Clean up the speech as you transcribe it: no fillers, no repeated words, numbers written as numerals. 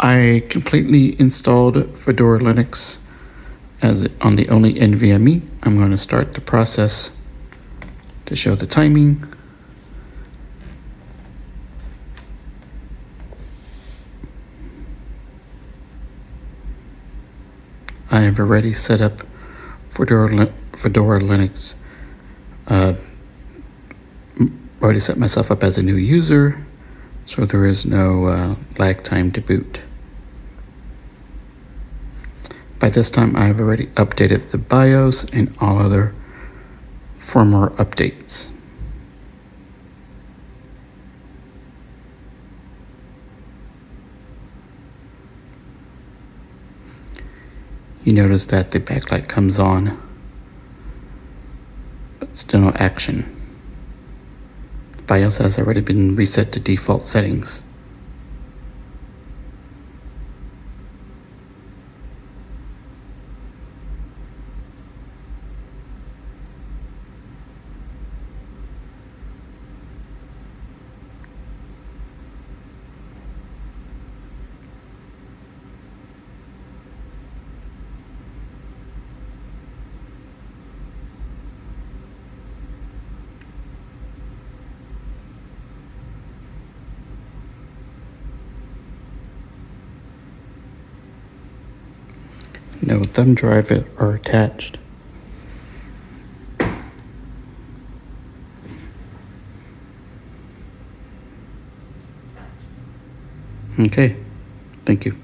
I completely installed Fedora Linux as on the only NvMe. I'm going to start the process to show the timing. I have already set up Fedora Linux. Already set myself up as a new user, so there is no lag time to boot. By this time, I have already updated the BIOS and all other firmware updates. You notice that the backlight comes on, but still no action. BIOS has already been reset to default settings. No thumb drive are attached. Okay, thank you.